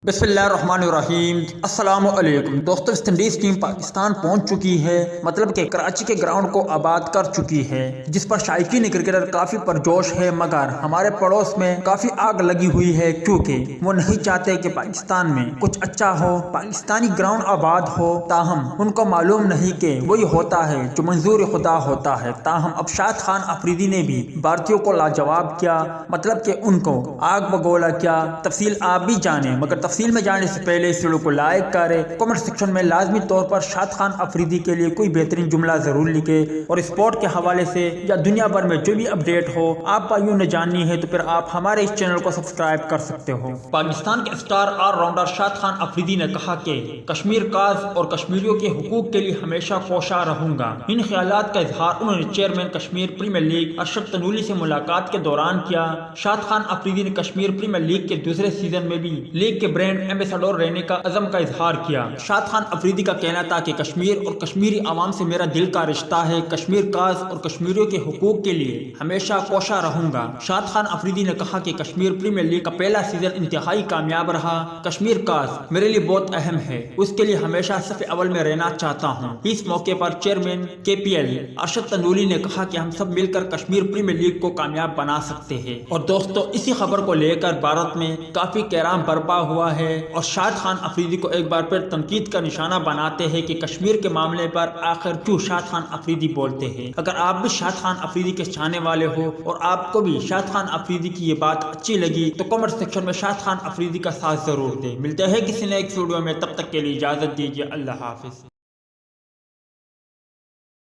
بسم اللہ الرحمن الرحیم۔ السلام علیکم دوستو، ویسٹ انڈیز ٹیم پاکستان پہنچ چکی ہے، مطلب کہ کراچی کے گراؤنڈ کو آباد کر چکی ہے، جس پر شائقین کرکٹر کافی پرجوش ہے، مگر ہمارے پڑوس میں کافی آگ لگی ہوئی ہے، کیونکہ وہ نہیں چاہتے کہ پاکستان میں کچھ اچھا ہو، پاکستانی گراؤنڈ آباد ہو۔ تاہم ان کو معلوم نہیں کہ وہی ہوتا ہے جو منظور خدا ہوتا ہے۔ تاہم اب شاد خان آفریدی نے بھی بھارتیوں کو لاجواب کیا، مطلب کہ ان کو آگ بگولہ کیا۔ تفصیل آپ بھی جانیں، مگر تفصیل میں جانے سے پہلے اس ویڈیو کو لائک کریں، کمنٹ سیکشن میں لازمی طور پر شاد خان آفریدی کے لیے کوئی بہترین جملہ ضرور لکھیں، اور اسپورٹ کے حوالے سے یا دنیا بھر میں جو بھی اپڈیٹ ہو آپ بھائیوں نے جاننی ہے تو پھر آپ ہمارے اس چینل کو سبسکرائب کر سکتے ہو۔ پاکستان کے اسٹار آل راؤنڈر شاد خان آفریدی نے کہا کہ کشمیر کاز اور کشمیریوں کے حقوق کے لیے ہمیشہ کوشاں رہوں گا۔ ان خیالات کا اظہار انہوں نے chairman Kashmir premier league Arshad Tanoli سے ملاقات کے دوران کیا۔ شاد خان آفریدی نے کشمیر پریمیئر لیگ کے دوسرے سیزن میں بھی لیگ کے برانڈ ایمبیسڈر رہنے کا عزم کا اظہار کیا۔ شاد خان آفریدی کا کہنا تھا کہ کشمیر اور کشمیری عوام سے میرا دل کا رشتہ ہے، کشمیر کاز اور کشمیریوں کے حقوق کے لیے ہمیشہ کوشاں رہوں گا۔ شاد خان آفریدی نے کہا کہ کشمیر پریمیئر لیگ کا پہلا سیزن انتہائی کامیاب رہا، کشمیر کاز میرے لیے بہت اہم ہے، اس کے لیے ہمیشہ صف اول میں رہنا چاہتا ہوں۔ اس موقع پر چیئرمین کے پی ایل ارشد تنولی نے کہا کہ ہم سب مل کر کشمیر پریمیئر لیگ کو کامیاب بنا سکتے ہیں۔ اور دوستو، اسی خبر کو لے کر بھارت میں کافی کہرام برپا ہوا ہے، اور شاد خان آفریدی کو ایک بار پھر تنقید کا نشانہ بناتے ہیں کہ کشمیر کے معاملے پر آخر کیوں شاد خان آفریدی بولتے ہیں۔ اگر آپ بھی شاد خان آفریدی کے چاہنے والے ہو اور آپ کو بھی شاد خان آفریدی کی یہ بات اچھی لگی تو کمنٹ سیکشن میں شاد خان آفریدی کا ساتھ ضرور دیں۔ ملتے ہیں کسی نیکسٹ ویڈیو میں، تب تک کے لیے اجازت دیجیے، اللہ حافظ۔